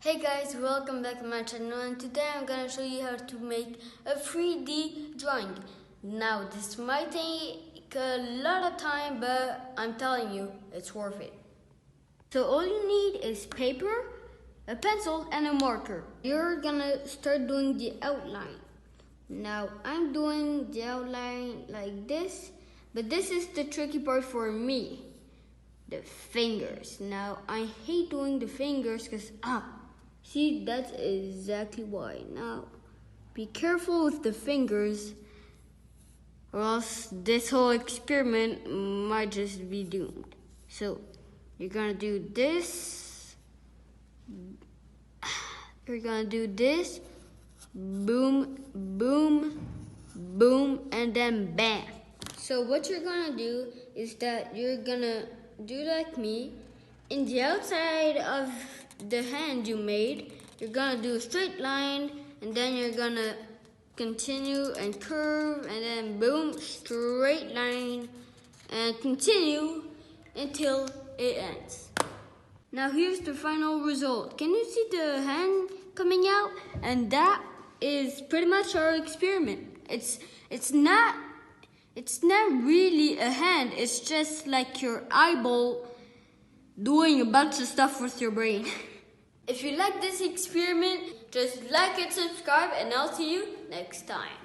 Hey guys, welcome back to my channel, and today I'm gonna show you how to make a 3D drawing. Now this might take a lot of time, but I'm telling you, it's worth it. So all you need is paper, a pencil, and a marker. You're gonna start doing the outline. Now I'm doing the outline like this, but this is the tricky part for me. The fingers. Now I hate doing the fingers because see, that's exactly why. Now, be careful with the fingers, or else this whole experiment might just be doomed. So, you're gonna do this. You're gonna do this. Boom, boom, boom, and then bam. So what you're gonna do is that you're gonna do like me. In the outside of the hand you made, you're gonna do a straight line, and then you're gonna continue and curve, and then boom, straight line, and continue until it ends. Now here's the final result. Can you see the hand coming out? And that is pretty much our experiment. It's not really a hand. It's just like your eyeball doing a bunch of stuff with your brain. If you like this experiment, just like and subscribe, and I'll see you next time.